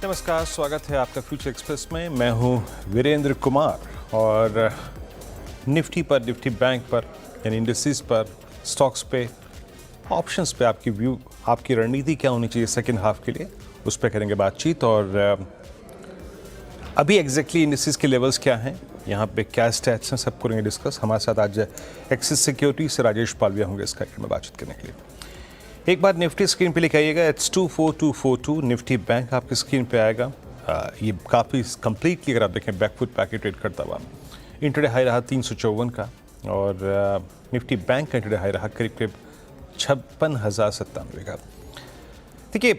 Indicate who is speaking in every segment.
Speaker 1: नमस्कार, स्वागत है आपका फ्यूचर एक्सप्रेस में। मैं हूं वीरेंद्र कुमार और निफ्टी पर, निफ्टी बैंक पर यानी इंडस्ट्रीज पर, स्टॉक्स पे, ऑप्शंस पे आपकी व्यू, आपकी रणनीति क्या होनी चाहिए सेकेंड हाफ के लिए, उस पर करेंगे बातचीत। और अभी एग्जैक्टली इंडस्ट्रीज के लेवल्स क्या हैं, यहाँ पे क्या स्टैट्स हैं, सब करेंगे डिस्कस। हमारे साथ आज एक्सिस सिक्योरिटी से राजेश पालविया होंगे इस कार्यक्रम में बातचीत करने के लिए। एक बार निफ्टी स्क्रीन पे लिख आइएगा, इट्स 24242। निफ्टी बैंक आपकी स्क्रीन पे आएगा। ये काफ़ी कंप्लीटली अगर आप देखें बैकफुट पैकेट ट्रेड करता हुआ। इंटरडे हाई रहा 354 का और निफ्टी बैंक का इंटरडे हाई रहा करीब करीब 56,097 का। देखिए,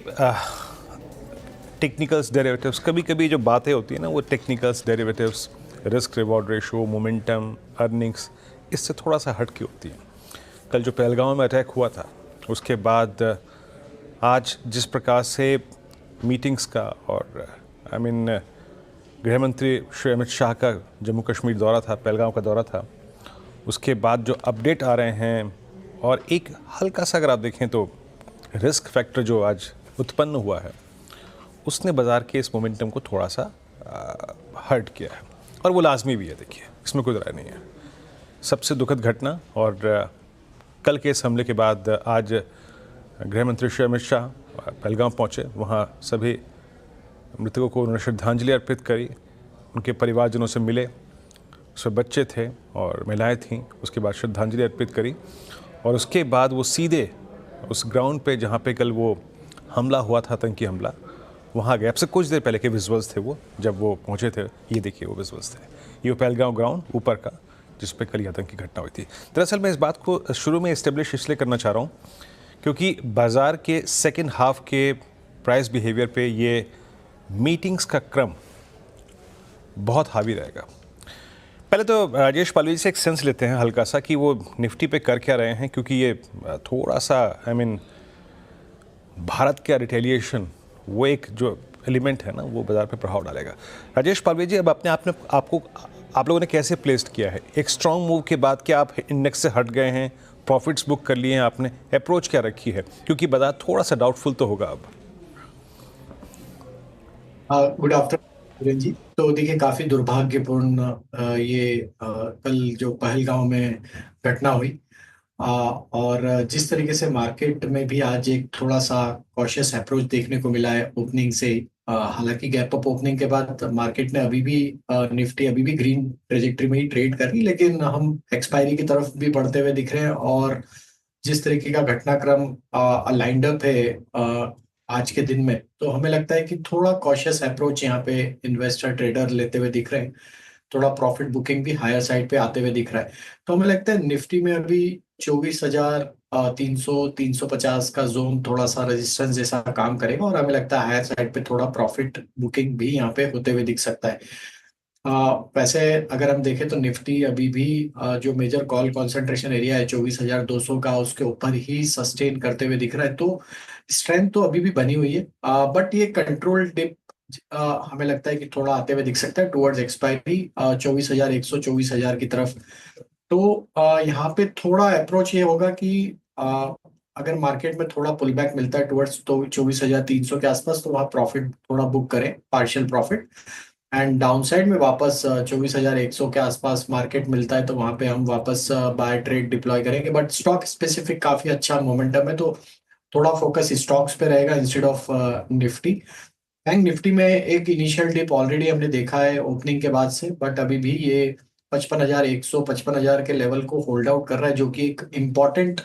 Speaker 1: टेक्निकल्स, डेरिवेटिव्स, कभी कभी जो बातें होती है ना, वो technicals, derivatives, risk reward ratio, momentum, earnings, इससे थोड़ा सा हट के होती है। कल जो पहलगाम में अटैक हुआ था, उसके बाद आज जिस प्रकार से मीटिंग्स का और गृह मंत्री श्री अमित शाह का जम्मू कश्मीर दौरा था, पहलगाम का दौरा था, उसके बाद जो अपडेट आ रहे हैं और एक हल्का सा अगर आप देखें तो रिस्क फैक्टर जो आज उत्पन्न हुआ है, उसने बाज़ार के इस मोमेंटम को थोड़ा सा हर्ट किया है और वो लाजमी भी है। देखिए, इसमें कोई राय नहीं है। सबसे दुखद घटना, और कल के इस हमले के बाद आज गृह मंत्री श्री अमित शाह पहलगाम पहुँचे। वहाँ सभी मृतकों को उन्होंने श्रद्धांजलि अर्पित करी, उनके परिवारजनों से मिले, उसमें बच्चे थे और महिलाएं थीं। उसके बाद श्रद्धांजलि अर्पित करी और उसके बाद वो सीधे उस ग्राउंड पे जहाँ पे कल वो हमला हुआ था, आतंकी हमला, वहाँ गए। अब से कुछ देर पहले के विजुअल्स थे वो, जब वो पहुँचे थे। ये देखिए वो विजुअल्स थे, ये पहलगाम ग्राउंड ऊपर का जिस पे कल आतंकी घटना हुई थी। दरअसल मैं इस बात को शुरू में इस्टेब्लिश इसलिए करना चाह रहा हूँ क्योंकि बाज़ार के सेकेंड हाफ के प्राइस बिहेवियर पे ये मीटिंग्स का क्रम बहुत हावी रहेगा। पहले तो राजेश पालवी से एक सेंस लेते हैं हल्का सा कि वो निफ्टी पे कर क्या रहे हैं, क्योंकि ये थोड़ा सा भारत का रिटेलिएशन, वो एक जो एलिमेंट है ना, वो बाज़ार पे प्रभाव डालेगा। राजेश पालवी जी, अब आप लोगों ने कैसे प्लेस्ड किया है? एक स्ट्रॉन्ग मूव के बाद क्या आप इंडेक्स से हट गए हैं, प्रॉफिट्स बुक कर लिए हैं आपने, अप्रोच क्या रखी है, क्योंकि बाजार थोड़ा सा डाउटफुल तो होगा अब।
Speaker 2: गुड आफ्टरनून जी। तो देखिए, काफी दुर्भाग्यपूर्ण ये कल जो पहलगांव में घटना हुई, और जिस तरीके से मार्केट में भी आज एक थोड़ा सा कॉशियस अप्रोच देखने को मिला है ओपनिंग से ही। हालांकि गैप अप ओपनिंग के बाद मार्केट ने अभी भी निफ्टी अभी भी ग्रीन ट्रेजेक्टरी में ही ट्रेड कर रही, लेकिन हम एक्सपायरी की तरफ भी बढ़ते हुए दिख रहे हैं। और जिस तरीके का घटनाक्रम लाइंड अप है आज के दिन में, तो हमें लगता है कि थोड़ा कॉशियस अप्रोच यहाँ पे इन्वेस्टर ट्रेडर लेते हुए दिख रहे हैं। थोड़ा प्रॉफिट बुकिंग भी हायर साइड पे आते हुए दिख रहा है। तो हमें लगता है निफ्टी में अभी 24,300-350 का जोन थोड़ा सा रेजिस्टेंस जैसा काम करेगा, और हमें लगता है हायर साइड पे थोड़ा प्रॉफिट बुकिंग भी यहाँ पे होते हुए दिख सकता है। वैसे अगर हम देखें तो निफ्टी अभी भी जो मेजर कॉल कंसंट्रेशन एरिया है 24,200 का, उसके ऊपर ही सस्टेन करते हुए दिख रहा है। तो स्ट्रेंथ तो अभी भी बनी हुई है, बट ये कंट्रोल डिप हमें लगता है कि थोड़ा आते हुए दिख सकता है टुवर्ड्स एक्सपायरी 24,100 24,000 की तरफ। तो यहाँ पे थोड़ा अप्रोच ये होगा कि अगर मार्केट में थोड़ा पुल बैक मिलता है टुवर्ड्स तो 24,300 के आसपास, तो वहाँ प्रॉफिट थोड़ा बुक करें, पार्शियल प्रॉफिट। एंड डाउनसाइड में वापस 24,100 के आसपास मार्केट मिलता है, तो वहां पे हम वापस बाय ट्रेड डिप्लॉय करेंगे। बट स्टॉक स्पेसिफिक काफी अच्छा मोमेंटम है, तो थोड़ा फोकस स्टॉक्स पे रहेगा instead of Nifty. Bank Nifty में एक इनिशियल डिप ऑलरेडी हमने देखा है ओपनिंग के बाद से, बट अभी भी ये 55,100 55,000 के लेवल को होल्ड आउट कर रहा है, जो कि एक इम्पॉर्टेंट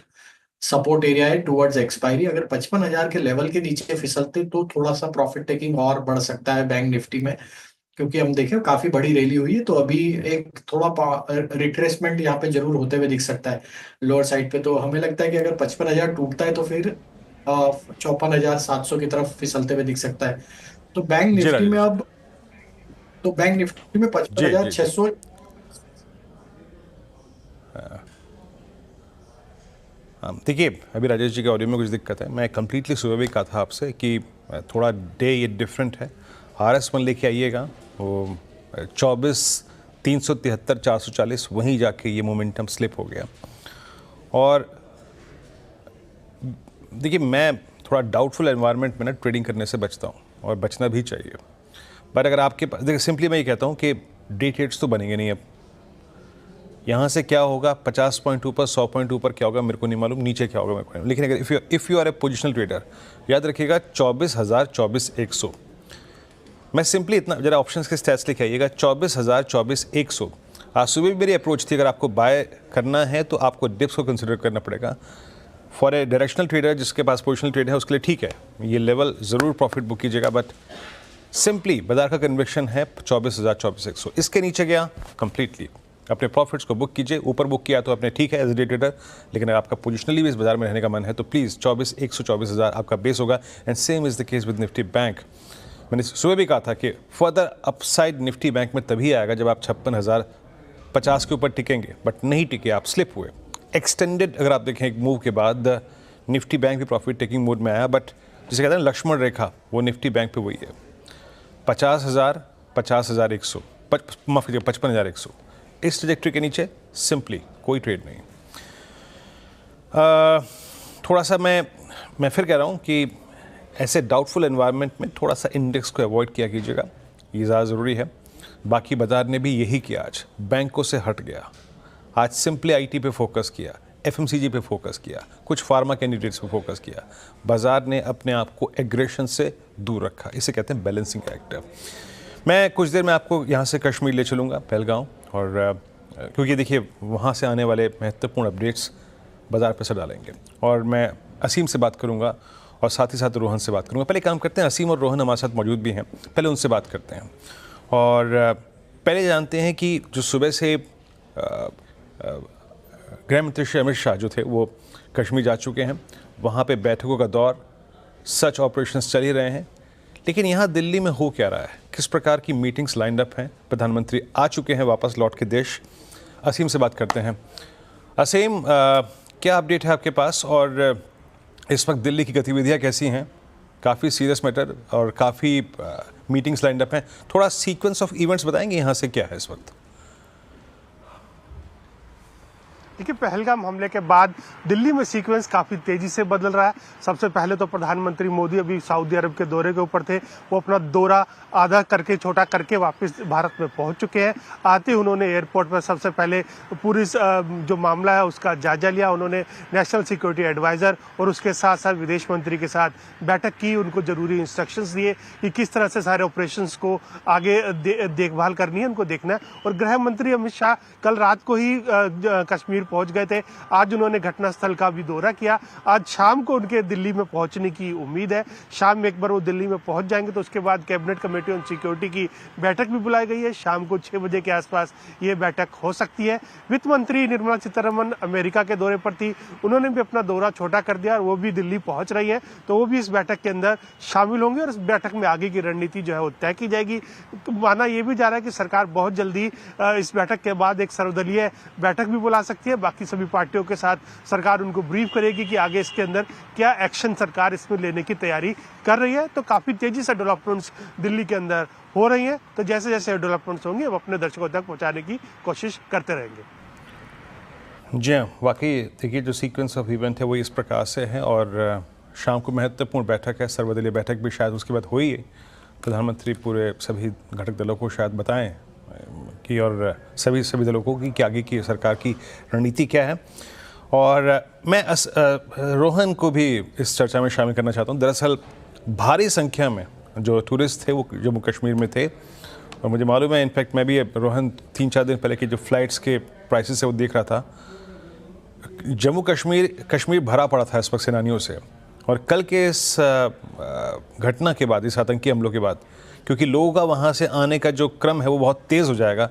Speaker 2: सपोर्ट एरिया है टुवर्ड्स एक्सपायरी। अगर 55,000 के लेवल के नीचे फिसलते तो थोड़ा सा प्रॉफिट टेकिंग और बढ़ सकता है बैंक निफ्टी में, क्योंकि हम देखें काफी बड़ी रैली हुई है। तो अभी एक थोड़ा रिट्रेसमेंट यहाँ पे जरूर होते हुए दिख सकता है लोअर साइड पे। तो हमें लगता है कि अगर 55,000 टूटता है तो फिर 54,700 की तरफ फिसलते हुए दिख सकता है। तो बैंक
Speaker 1: जी
Speaker 2: निफ्टी में
Speaker 1: राजेश।
Speaker 2: अब तो बैंक निफ्टी में पचपन
Speaker 1: जी
Speaker 2: हजार
Speaker 1: जी
Speaker 2: छह
Speaker 1: जी।
Speaker 2: सौ
Speaker 1: हाँ, देखिए, अभी राजेश जी के ऑडियो में कुछ दिक्कत है। मैं कंप्लीटली सुबह भी कहा था आपसे कि थोड़ा डे ये डिफरेंट है। RS1 लेके आइएगा, वो 24,373 440, वहीं जाके ये मोमेंटम स्लिप हो गया। और देखिए, मैं थोड़ा डाउटफुल एनवायरनमेंट में ना ट्रेडिंग करने से बचता हूँ। और बचना भी चाहिए। पर अगर आपके पास, देखिए सिंपली मैं ये कहता हूँ कि डे ट्रेड्स तो बनेंगे नहीं। अब यहाँ से क्या होगा, 50 पॉइंट ऊपर, 100 पॉइंट ऊपर क्या होगा मेरे को नहीं मालूम, नीचे क्या होगा मेरे को नहीं। लेकिन अगर if you are a positional trader, याद रखिएगा 24,000, 24,100। मैं सिंपली इतना, जरा ऑप्शंस के स्टैट्स लिखे आइएगा, 24,000, 24,100। आज सुबह भी मेरी अप्रोच थी, अगर आपको बाय करना है तो आपको डिप्स को कंसिडर करना पड़ेगा। फॉर ए डायरेक्शनल ट्रेडर जिसके पास पोजिशनल ट्रेड है उसके लिए ठीक है, ये लेवल ज़रूर प्रॉफिट बुक कीजिएगा। बट सिंपली बाजार का कन्विक्शन है 24,000, 24,100। इसके नीचे गया कंप्लीटली अपने प्रॉफिट्स को बुक कीजिए। ऊपर बुक किया तो अपने ठीक है एज ए ट्रेडर, लेकिन अगर आपका पोजिशनली भी इस बाजार में रहने का मन है तो प्लीज़ 24,100, 24,000 आपका बेस होगा। And same is the case with Nifty bank. मैंने सुबह भी कहा था कि फर्दर अपसाइड निफ्टी बैंक में तभी आएगा जब आप 56,050 के ऊपर टिकेंगे, बट नहीं टिके, आप स्लिप हुए। एक्सटेंडेड अगर आप देखें एक मूव के बाद निफ्टी बैंक भी प्रॉफिट टेकिंग मोड में आया, बट जिसे कहते हैं लक्ष्मण रेखा, वो निफ्टी बैंक पे वही है, 50,000, 50,100, माफ कीजिए 55,100। इस ट्रैजेक्टरी के नीचे सिंपली कोई ट्रेड नहीं। थोड़ा सा मैं फिर कह रहा हूँ कि ऐसे डाउटफुल एनवायरनमेंट में थोड़ा सा इंडेक्स को अवॉइड किया कीजिएगा, ये ज़्यादा ज़रूरी है। बाकी बाजार ने भी यही किया, आज बैंकों से हट गया, आज सिंपली आईटी पे फोकस किया, एफएमसीजी पे फोकस किया, कुछ फार्मा कैंडिडेट्स पे फोकस किया। बाजार ने अपने आप को एग्रेशन से दूर रखा, इसे कहते हैं बैलेंसिंग एक्ट। मैं कुछ देर में आपको यहाँ से कश्मीर ले चलूँगा, पहलगांव, और क्योंकि देखिए वहाँ से आने वाले महत्वपूर्ण अपडेट्स बाजार पर असर डालेंगे। और मैं असीम से बात करूँगा और साथ ही साथ रोहन से बात करूँगा। पहले काम करते हैं, असीम और रोहन हमारे साथ मौजूद भी हैं, पहले उनसे बात करते हैं। और पहले जानते हैं कि जो सुबह से गृह मंत्री श्री अमित शाह जो थे वो कश्मीर जा चुके हैं, वहाँ पे बैठकों का दौर, सच ऑपरेशंस चल ही रहे हैं, लेकिन यहाँ दिल्ली में हो क्या रहा है, किस प्रकार की मीटिंग्स लाइंड अप हैं, प्रधानमंत्री आ चुके हैं वापस लौट के देश। असीम से बात करते हैं। असीम, क्या अपडेट है आपके पास, और इस वक्त दिल्ली की गतिविधियाँ कैसी हैं? काफ़ी सीरियस मैटर और काफ़ी मीटिंग्स लाइंड अप हैं, थोड़ा सीक्वेंस ऑफ इवेंट्स बताएंगे यहाँ से क्या है इस वक्त?
Speaker 3: देखिए, पहलगाम हमले के बाद दिल्ली में सीक्वेंस काफ़ी तेजी से बदल रहा है। सबसे पहले तो प्रधानमंत्री मोदी अभी सऊदी अरब के दौरे के ऊपर थे, वो अपना दौरा आधा करके, छोटा करके वापस भारत में पहुंच चुके हैं। आते ही उन्होंने एयरपोर्ट पर सबसे पहले पूरी जो मामला है उसका जायजा लिया। उन्होंने नेशनल सिक्योरिटी एडवाइज़र और उसके साथ साथ विदेश मंत्री के साथ बैठक की, उनको जरूरी इंस्ट्रक्शंस दिए कि किस तरह से सारे ऑपरेशंस को आगे देखभाल करनी है, उनको देखना है। और गृह मंत्री अमित शाह कल रात को ही कश्मीर पहुंच गए थे। आज उन्होंने घटनास्थल का भी दौरा किया। आज शाम को उनके दिल्ली में पहुंचने की उम्मीद है। शाम में एक बार वो दिल्ली में पहुंच जाएंगे तो उसके बाद कैबिनेट कमेटी ऑन सिक्योरिटी की बैठक भी बुलाई गई है। शाम को 6 बजे के आसपास ये बैठक हो सकती है। वित्त मंत्री निर्मला सीतारमण अमेरिका के दौरे पर थी, उन्होंने भी अपना दौरा छोटा कर दिया और वो भी दिल्ली पहुंच रही है, तो वो भी इस बैठक के अंदर शामिल होंगे और इस बैठक में आगे की रणनीति जो है वो तय की जाएगी। तो माना यह भी जा रहा है कि सरकार बहुत जल्दी इस बैठक के बाद एक सर्वदलीय बैठक भी बुला सकती है। बाकी सभी पार्टियों के साथ सरकार उनको ब्रीफ करेगी कि आगे इसके अंदर क्या एक्शन सरकार इसमें लेने की तैयारी कर रही है। तो काफी तेजी से डेवलपमेंट्स दिल्ली के अंदर हो रही हैं, तो जैसे जैसे डेवलपमेंट्स होंगे वो अपने दर्शकों तक पहुंचाने की कोशिश करते रहेंगे।
Speaker 1: जी हाँ, वाकई देखिए जो सीक्वेंस ऑफ इवेंट है वो इस प्रकार से है। और शाम को महत्वपूर्ण बैठक है, सर्वदलीय बैठक भी शायद उसके बाद हुई है। प्रधानमंत्री पूरे सभी घटक दलों को शायद बताएं कि, और सभी दलों को कि आगे की सरकार की रणनीति क्या है। और मैं रोहन को भी इस चर्चा में शामिल करना चाहता हूँ। दरअसल भारी संख्या में जो टूरिस्ट थे वो जम्मू कश्मीर में थे, और मुझे मालूम है, इनफैक्ट मैं भी रोहन 3-4 दिन पहले की जो फ्लाइट्स के प्राइसेस है वो देख रहा था। जम्मू कश्मीर भरा पड़ा था इस वक्त सेनानियों से। और कल के इस घटना के बाद, इस आतंकी हमलों के बाद, क्योंकि लोगों का वहाँ से आने का जो क्रम है वो बहुत तेज़ हो जाएगा,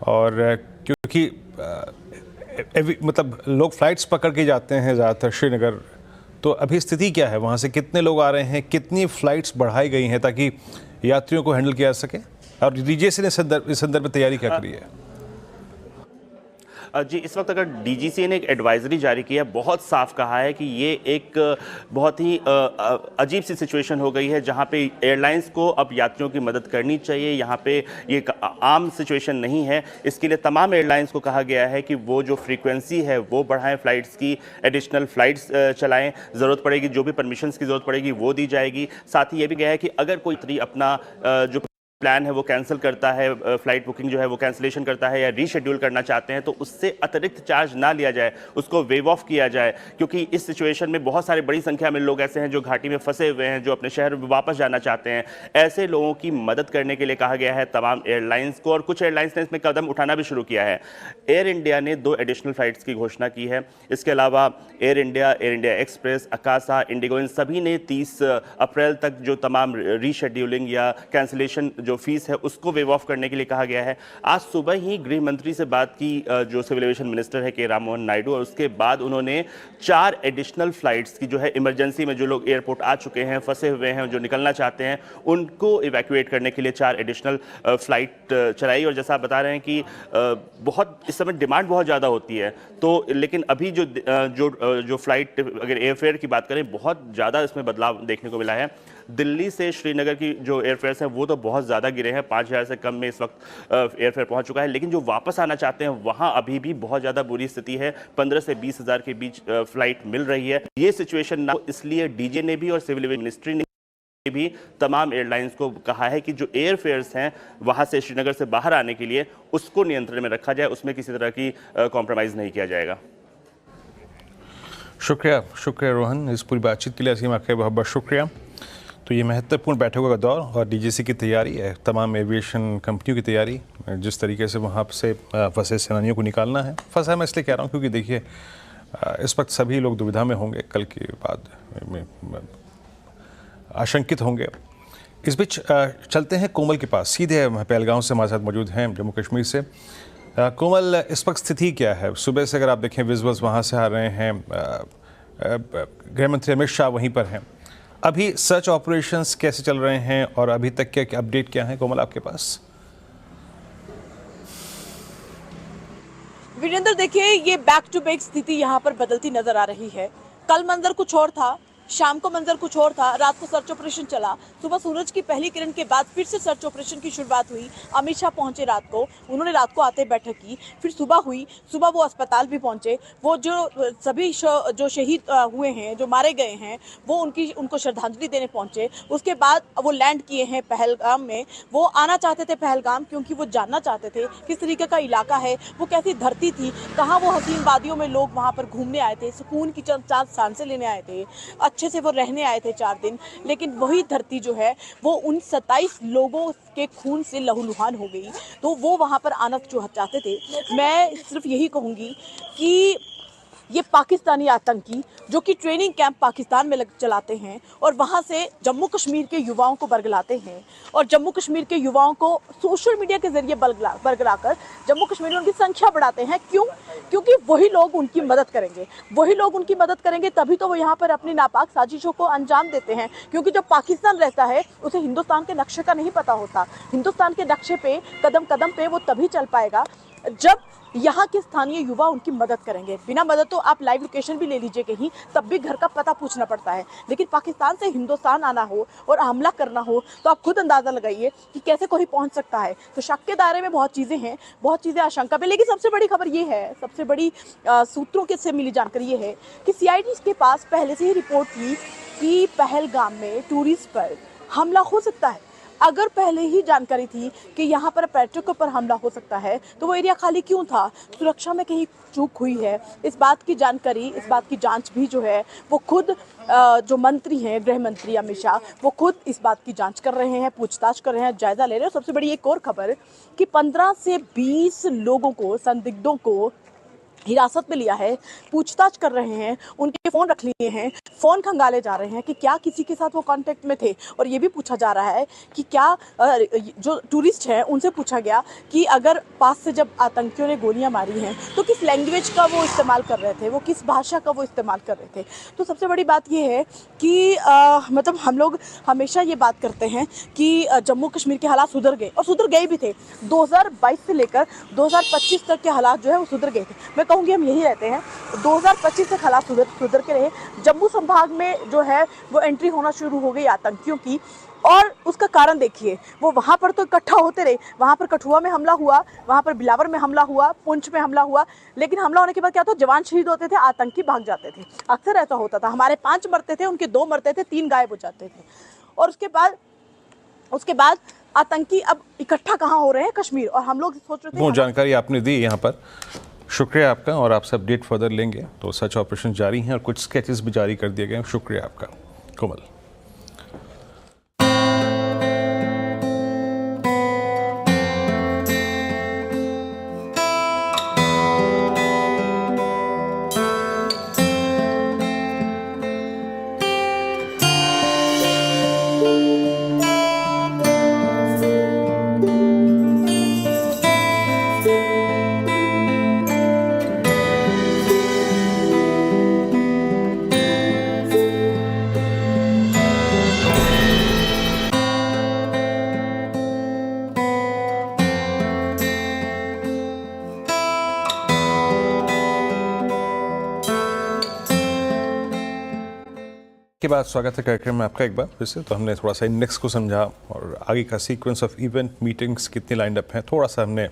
Speaker 1: और क्योंकि मतलब लोग फ़्लाइट्स पकड़ के जाते हैं ज़्यादातर श्रीनगर, तो अभी स्थिति क्या है, वहाँ से कितने लोग आ रहे हैं, कितनी फ़्लाइट्स बढ़ाई गई हैं ताकि यात्रियों को हैंडल किया जा सके, और डीजीसीए ने इस संदर्भ में तैयारी क्या करी है?
Speaker 4: जी, इस वक्त अगर डीजीसीए ने एक एडवाइजरी जारी की है, बहुत साफ कहा है कि ये एक बहुत ही अजीब सी सिचुएशन हो गई है जहां पे एयरलाइंस को अब यात्रियों की मदद करनी चाहिए। यहां पे ये एक आम सिचुएशन नहीं है। इसके लिए तमाम एयरलाइंस को कहा गया है कि वो जो फ्रीक्वेंसी है वो बढ़ाएं, फ्लाइट्स की एडिशनल फ्लाइट्स चलाएं, ज़रूरत पड़ेगी जो भी परमिशंस की ज़रूरत पड़ेगी वो दी जाएगी। साथ ही ये भी गया है कि अगर कोई अपना जो प्लान है वो कैंसिल करता है, फ्लाइट बुकिंग जो है वो कैंसिलेशन करता है या रीशेड्यूल करना चाहते हैं तो उससे अतिरिक्त चार्ज ना लिया जाए, उसको वेव ऑफ किया जाए, क्योंकि इस सिचुएशन में बहुत सारे बड़ी संख्या में लोग ऐसे हैं जो घाटी में फंसे हुए हैं, जो अपने शहर में वापस जाना चाहते हैं। ऐसे लोगों की मदद करने के लिए कहा गया है तमाम एयरलाइंस को, और कुछ एयरलाइंस ने इसमें कदम उठाना भी शुरू किया है। एयर इंडिया ने 2 एडिशनल फ्लाइट्स की घोषणा की है। इसके अलावा Air India Express, Akasa, IndiGo, इन सभी ने 30 अप्रैल तक जो तमाम रीशेड्यूलिंग या कैंसिलेशन जो फीस है उसको वेव ऑफ करने के लिए कहा गया है। आज सुबह ही गृह मंत्री से बात की जो सिविल एविएशन मिनिस्टर है के राम मोहन नायडू, और उसके बाद उन्होंने 4 एडिशनल फ्लाइट्स की जो है इमरजेंसी में जो लोग एयरपोर्ट आ चुके हैं, फंसे हुए हैं, जो निकलना चाहते हैं, उनको इवैक्यूएट करने के लिए 4 एडिशनल फ्लाइट चलाई। और जैसा आप बता रहे हैं कि बहुत इस समय डिमांड बहुत ज़्यादा होती है, तो लेकिन अभी जो फ्लाइट अगर एयरफेयर की बात करें बहुत ज़्यादा इसमें बदलाव देखने को मिला है। दिल्ली से श्रीनगर की जो एयरफेयर्स हैं वो तो बहुत ज़्यादा गिरे हैं, 5,000 से कम में इस वक्त एयरफेयर पहुंच चुका है, लेकिन जो वापस आना चाहते हैं वहां अभी भी बहुत ज़्यादा बुरी स्थिति है। 15 से 20 हज़ार के बीच फ्लाइट मिल रही है। ये सिचुएशन ना, इसलिए डीजे ने भी और सिविल एविएशन मिनिस्ट्री ने भी तमाम एयरलाइंस को कहा है कि जो एयरफेयर्स हैं वहां से श्रीनगर से बाहर आने के लिए उसको नियंत्रण में रखा जाए, उसमें किसी तरह की कॉम्प्रोमाइज़ नहीं किया जाएगा।
Speaker 1: शुक्रिया रोहन, इस पूरी बातचीत के लिए असीम आपका बहुत बहुत शुक्रिया। तो ये महत्वपूर्ण बैठकों का दौर और डीजीसी की तैयारी है, तमाम एविएशन कंपनियों की तैयारी, जिस तरीके से वहाँ से फंसे सेनानियों को निकालना है। फंसा मैं इसलिए कह रहा हूँ क्योंकि देखिए इस वक्त सभी लोग दुविधा में होंगे, कल के बाद में आशंकित होंगे। इस बीच चलते हैं कोमल के पास, सीधे पहलगाम से हमारे साथ मौजूद हैं जम्मू कश्मीर से। कोमल, इस वक्त स्थिति क्या है? सुबह से अगर आप देखें विजुअल्स वहाँ से आ रहे हैं, गृह मंत्री अमित शाह वहीं पर हैं। अभी सर्च ऑपरेशंस कैसे चल रहे हैं और अभी तक क्या अपडेट क्या है कोमल आपके पास?
Speaker 5: वीरेंद्र, देखिए ये बैक टू बैक स्थिति यहाँ पर बदलती नजर आ रही है। कल मंजर कुछ और था, शाम को मंजर कुछ और था, रात को सर्च ऑपरेशन चला, सुबह सूरज की पहली किरण के बाद फिर से सर्च ऑपरेशन की शुरुआत हुई। अमित शाह पहुंचे रात को, उन्होंने रात को आते बैठक की, फिर सुबह हुई, सुबह वो अस्पताल भी पहुंचे, वो जो सभी जो शहीद हुए हैं, जो मारे गए हैं, वो उनको श्रद्धांजलि देने पहुंचे। उसके बाद वो लैंड किए हैं पहलगाम में। वो आना चाहते थे पहलगाम क्योंकि वो जानना चाहते थे किस तरीके का इलाका है, वो कैसी धरती थी, कहाँ वो हसीन वादियों में लोग वहाँ पर घूमने आए थे, सुकून की चंद 4 सांसें लेने आए थे, अच्छे से वो रहने आए थे 4 दिन। लेकिन वही धरती जो है वो उन 27 लोगों के खून से लहूलुहान हो गई, तो वो वहां पर आना जो चाहते थे। मैं सिर्फ यही कहूंगी कि ये पाकिस्तानी आतंकी जो कि ट्रेनिंग कैंप पाकिस्तान में चलाते हैं और वहां से जम्मू कश्मीर के युवाओं को बरगलाते हैं और जम्मू कश्मीर के युवाओं को सोशल मीडिया के जरिए बरगलाकर जम्मू कश्मीर में उनकी संख्या बढ़ाते हैं। क्यों? क्योंकि वही लोग उनकी मदद करेंगे, वही लोग उनकी मदद करेंगे, तभी तो वो यहाँ पर अपनी नापाक साजिशों को अंजाम देते हैं। क्योंकि जब पाकिस्तान रहता है उसे हिंदुस्तान के नक्शे का नहीं पता होता। हिंदुस्तान के नक्शे पे कदम कदम पे वो तभी चल पाएगा जब यहाँ के स्थानीय युवा उनकी मदद करेंगे। बिना मदद तो आप लाइव लोकेशन भी ले लीजिए कहीं, तब भी घर का पता पूछना पड़ता है। लेकिन पाकिस्तान से हिंदुस्तान आना हो और हमला करना हो तो आप खुद अंदाजा लगाइए कि कैसे कोई पहुंच सकता है। तो शक के दायरे में बहुत चीजें हैं, बहुत चीजें आशंका पे। लेकिन सबसे बड़ी खबर ये है, सबसे बड़ी सूत्रों के से मिली जानकारी ये है कि सीआईडी के पास पहले से ही रिपोर्ट थी कि पहलगाम में टूरिस्ट पर हमला हो सकता है। अगर पहले ही जानकारी थी कि यहाँ पर पर्यटकों पर हमला हो सकता है तो वो एरिया खाली क्यों था? सुरक्षा में कहीं चूक हुई है? इस बात की जानकारी, इस बात की जांच भी जो है वो खुद जो मंत्री हैं, गृह मंत्री अमित शाह, वो खुद इस बात की जांच कर रहे हैं, पूछताछ कर रहे हैं, जायजा ले रहे हैं। सबसे बड़ी एक और खबर कि 15 से 20 लोगों को, संदिग्धों को हिरासत में लिया है, पूछताछ कर रहे हैं, उनके फ़ोन रख लिए हैं, फ़ोन खंगाले जा रहे हैं कि क्या किसी के साथ वो कांटेक्ट में थे। और ये भी पूछा जा रहा है कि क्या जो टूरिस्ट हैं उनसे पूछा गया कि अगर पास से जब आतंकियों ने गोलियां मारी हैं तो किस लैंग्वेज का वो इस्तेमाल कर रहे थे, वो किस भाषा का वो इस्तेमाल कर रहे थे। तो सबसे बड़ी बात ये है कि मतलब हम लोग हमेशा ये बात करते हैं कि जम्मू कश्मीर के हालात सुधर गए, और सुधर गए भी थे। 2022 से लेकर 2025 तक के हालात जो है वो सुधर गए थे। मैं कहूँगी हम यही रहते हैं, 2025 तक हालात सुधर के रहे। जम्मू संभाग में जो है वो एंट्री होना शुरू हो गई आतंकियों की, और उसका कारण देखिए, वो वहाँ पर तो इकट्ठा होते रहे। वहाँ पर कठुआ में हमला हुआ, वहाँ पर बिलावर में हमला हुआ, पुंछ में हमला हुआ, लेकिन हमला होने के बाद क्या होता, जवान शहीद होते थे, आतंकी भाग जाते थे। अक्सर ऐसा होता था, हमारे 5 मरते थे, उनके 2 मरते थे, 3 गायब हो जाते थे। और उसके बाद आतंकी अब इकट्ठा कहाँ हो रहे हैं, कश्मीर। और हम लोग सोच रहे थे
Speaker 1: वो जानकारी आपने दी यहाँ पर, शुक्रिया आपका। और आपसे अपडेट फर्दर लेंगे। तो सर्च ऑपरेशन जारी हैं और कुछ स्केचेस भी जारी कर दिए गए हैं। शुक्रिया आपका कोमल। के बाद स्वागत है कार्यक्रम में आपका एक बार फिर से। तो हमने थोड़ा सा इंडेक्स को समझा और आगे का सीक्वेंस ऑफ इवेंट, मीटिंग्स कितनी लाइंड अप हैं, थोड़ा सा हमने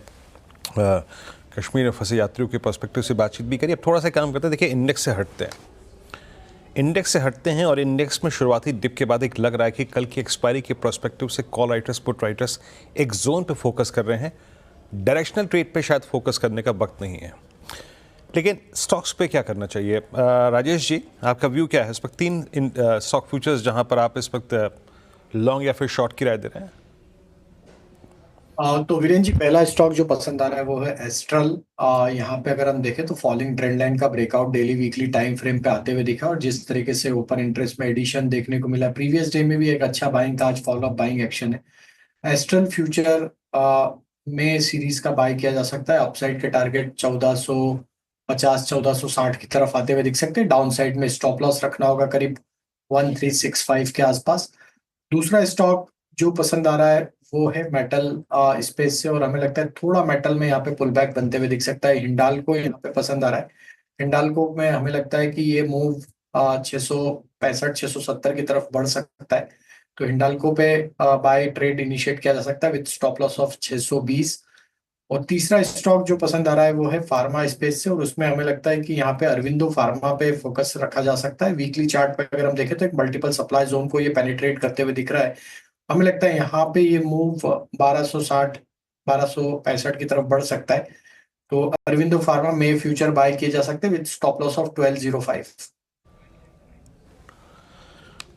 Speaker 1: कश्मीर में फंसे यात्रियों के पर्सपेक्टिव से बातचीत भी करी। अब थोड़ा सा काम करते हैं। देखिए, इंडेक्स से हटते हैं और इंडेक्स में शुरुआती डिप के बाद एक लग रहा है कि कल की एक्सपायरी के पर्सपेक्टिव से कॉल राइटर्स, पुट राइटर्स एक जोन पे फोकस कर रहे हैं। डायरेक्शनल ट्रेड पे शायद फोकस करने का वक्त नहीं है। लेकिन स्टॉक्स पे क्या करना चाहिए? राजेश जी, आपका व्यू क्या है इस वक्त? 3 स्टॉक फ्यूचर्स जहां पर आप इस वक्त लॉन्ग या फिर शॉर्ट की राय दे रहे हैं।
Speaker 2: तो वीरेन जी, पहला स्टॉक जो पसंद आ रहा है वो है एस्ट्रल। यहाँ पे अगर हम देखें तो फॉलिंग ट्रेंड लाइन का breakout daily weekly time frame पे आते हुए दिखा, और जिस तरीके से ओपन इंटरेस्ट में एडिशन देखने को मिला प्रीवियस डे में भी एक अच्छा बाइंग था, आज फॉलो अप बाइंग एक्शन है। एस्ट्रल फ्यूचर में सीरीज का बाय किया जा सकता है। अपसाइड के टारगेट 1450 1460 की तरफ आते हुए दिख सकते हैं। डाउन साइड में स्टॉप लॉस रखना होगा करीब 1365 के आसपास। दूसरा स्टॉक जो पसंद आ रहा है वो है मेटल स्पेस से, और हमें लगता है थोड़ा मेटल में यहाँ पे पुल बैक बनते हुए दिख सकता है। हिंडाल्को यहाँ पे पसंद आ रहा है। हिंडाल्को में हमें लगता है कि ये मूव 665 670 की तरफ बढ़ सकता है। तो हिंडाल्को पे बाय ट्रेड इनिशिएट किया जा सकता है विद स्टॉप लॉस ऑफ 620। और तीसरा स्टॉक जो पसंद आ रहा है वो है फार्मा स्पेस से, और उसमें हमें लगता है कि यहाँ पे अरविंदो फार्मा पे फोकस रखा जा सकता है। वीकली चार्ट पे अगर हम देखें तो एक मल्टीपल सप्लाई जोन को ये पेनिट्रेट करते हुए दिख रहा है। हमें लगता है यहाँ पे ये मूव 1260 1265 की तरफ बढ़ सकता है। तो अरविंदो फार्मा में फ्यूचर बाय किए जा सकते हैं with stop loss of 1205।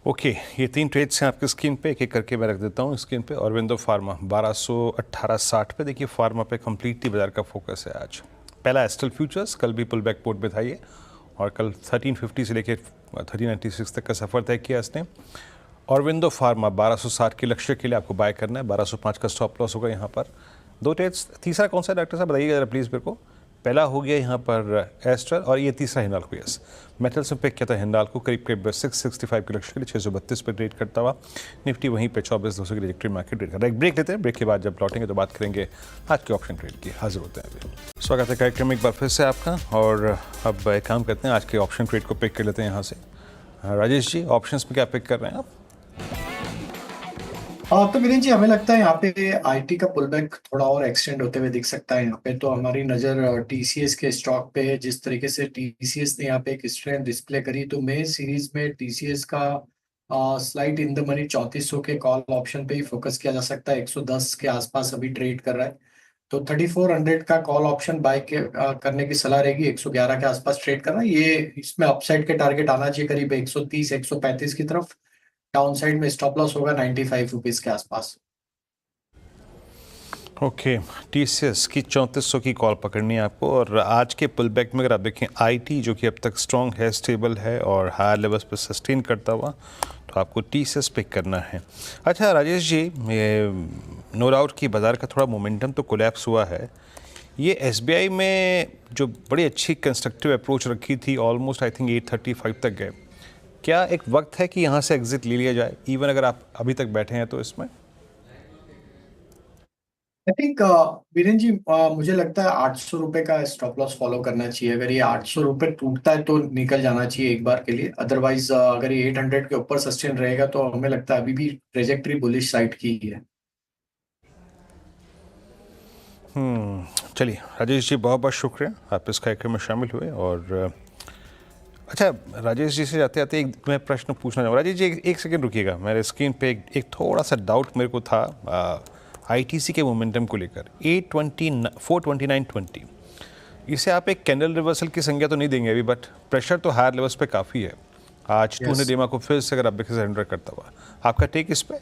Speaker 1: Okay, ये 3 ट्रेड्स हैं आपकी स्क्रीन पे, एक एक करके मैं रख देता हूँ स्क्रीन पे। अरविंदो फार्मा 1218.60 पे, देखिए फार्मा पे कंप्लीटली बाजार का फोकस है आज। पहला एस्ट्रल फ्यूचर्स, कल भी पुल बैक पोर्ट पे था ये, और कल 1350 से लेकर 1396 तक का सफर तय किया इसने। अरविंदो फार्मा 1260 के लक्ष्य के लिए आपको बाय करना है। 1205 का स्टॉप लॉस होगा यहाँ पर। 2 ट्रेड्स, तीसरा कौन सा डॉक्टर साहब बताइएगा जरा प्लीज़ मेरे को। पहला हो गया यहाँ पर एस्ट्रल, और ये तीसरा हिंडाल्को। यस, मेटल्स में पिक किया था हिंडाल्को करीब 665 के लक्ष्य के लिए 632 पे ट्रेड करता हुआ। निफ्टी वहीं पे 24,200 की ट्रेजेक्टरी मार्केट ट्रेड कर रहा है। एक ब्रेक लेते हैं, ब्रेक के बाद जब लौटेंगे तो बात करेंगे आज के ऑप्शन ट्रेड की। हाजिर होते हैं अभी। स्वागत है कार्यक्रम में एक बार फिर से आपका। और अब एक काम करते हैं, आज के ऑप्शन ट्रेड को पिक कर लेते हैं यहाँ से। राजेश जी, ऑप्शंस में क्या पिक कर रहे हैं आप?
Speaker 2: तो वीरेन जी, हमें लगता है यहाँ पे आईटी का पुल बैक थोड़ा और एक्सटेंड होते हुए दिख सकता है। यहाँ पे तो हमारी नज़र टीसीएस के स्टॉक पे है। जिस तरीके से टीसीएस ने यहाँ पे एक स्ट्रेंथ डिस्प्ले करी, तो मे सीरीज में टीसीएस का स्लाइड इन द मनी 3400 के कॉल ऑप्शन पे ही फोकस किया जा सकता है। 110 के आसपास अभी ट्रेड कर रहा है, तो 3400 का कॉल ऑप्शन बाय करने की सलाह रहेगी। 111 के आसपास ट्रेड कर रहा है ये। इसमें अपसाइड के टारगेट आना चाहिए करीब 130 135 की तरफ। डाउन साइड में स्टॉप लॉस होगा 95 रुपीज के आसपास।
Speaker 1: ओके, टीसीएस की 3400 की कॉल पकड़नी है आपको। और आज के पुल बैक में अगर आप देखें आईटी जो कि अब तक स्ट्रॉन्ग है, स्टेबल है और हायर लेवल्स पर सस्टेन करता हुआ, तो आपको टीसीएस पिक करना है। अच्छा राजेश जी, ये नो डाउट की बाज़ार का थोड़ा मोमेंटम तो कोलैप्स हुआ है। ये एसबीआई में जो बड़ी अच्छी कंस्ट्रक्टिव अप्रोच रखी थी, ऑलमोस्ट आई थिंक 835 तक गए। क्या एक वक्त है कि यहाँ से एग्जिट ले लिया जाए, इवन अगर आप अभी तक बैठे हैं तो इसमें?
Speaker 2: आई थिंक वीरेन जी, मुझे लगता है 800 रुपए का स्टॉप लॉस फॉलो करना चाहिए। अगर ये 800 रुपए टूटता है तो निकल जाना चाहिए एक बार के लिए। अदरवाइज अगर ये 800 के ऊपर सस्टेन रहेगा तो हमें लगता है अभी भी ट्रेजेक्टरी बुलिश साइड की ही है।
Speaker 1: चलिए राजेश जी, बहुत बहुत शुक्रिया आप इस कार्यक्रम में शामिल हुए। और अच्छा राजेश जी से जाते जाते एक मैं प्रश्न पूछना चाहूँगा। राजेश जी एक सेकंड रुकिएगा, मेरे स्क्रीन पे एक थोड़ा सा डाउट मेरे को था आईटीसी के मोमेंटम को लेकर। 429.20 इसे आप एक कैंडल रिवर्सल की संज्ञा तो नहीं देंगे अभी, बट प्रेशर तो हायर लेवल्स पे काफ़ी है। आज 200 EMA को फिर से अगर आप देखें सरेंडर करता हुआ, आपका टेक इस पे?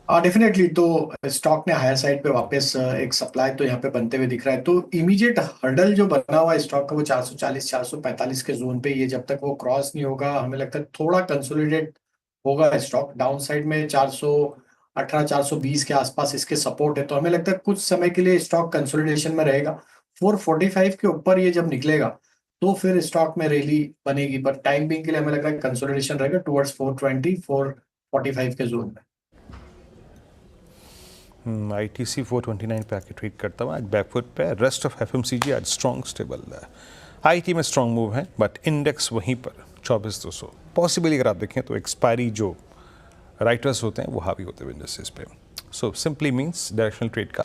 Speaker 2: डेफिनेटली, तो स्टॉक ने हायर साइड पे वापस एक सप्लाई तो यहाँ पे बनते हुए दिख रहा है। तो इमीडिएट हर्डल जो बना हुआ है स्टॉक का वो 440 445 के जोन पे, ये जब तक वो क्रॉस नहीं होगा हमें लगता है थोड़ा कंसोलिडेट होगा स्टॉक। डाउन साइड में 418 420 के आसपास इसके सपोर्ट है, तो हमें लगता है कुछ समय के लिए स्टॉक कंसोलिडेशन में रहेगा। 445 के ऊपर ये जब निकलेगा तो फिर स्टॉक में रैली बनेगी, पर टाइम बिंग के लिए हमें लग रहा है कंसोलिडेशन रहेगा टुवर्ड्स 420 445 के जोन में।
Speaker 1: आईटीसी 429 पे आके ट्रेड करता हुआ आज बैकफुट पे। रेस्ट ऑफ एफएमसीजी आज स्ट्रॉन्ग स्टेबल है। आईटी में स्ट्रॉन्ग मूव है, बट इंडेक्स वहीं पर 24,200। पॉसिबली अगर आप देखें तो एक्सपायरी जो राइटर्स होते हैं वो हावी होते हैं इंडस्ट्रीज पे। So simply means directional trade का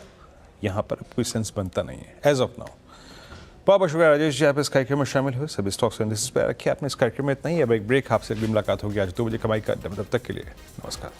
Speaker 1: यहाँ पर कोई सेंस बनता नहीं है एज ऑफ नाउ। बहुत बहुत शुक्रिया राजेश जी, आप इस कार्यक्रम में शामिल हुए। सभी स्टॉक्स एनालिसिस पर रखिए आपने इस कार्यक्रम में इतना ही। अब एक ब्रेक, आपसे अगली मुलाकात होगी आज 2 बजे कमाई का। तब तक के लिए नमस्कार।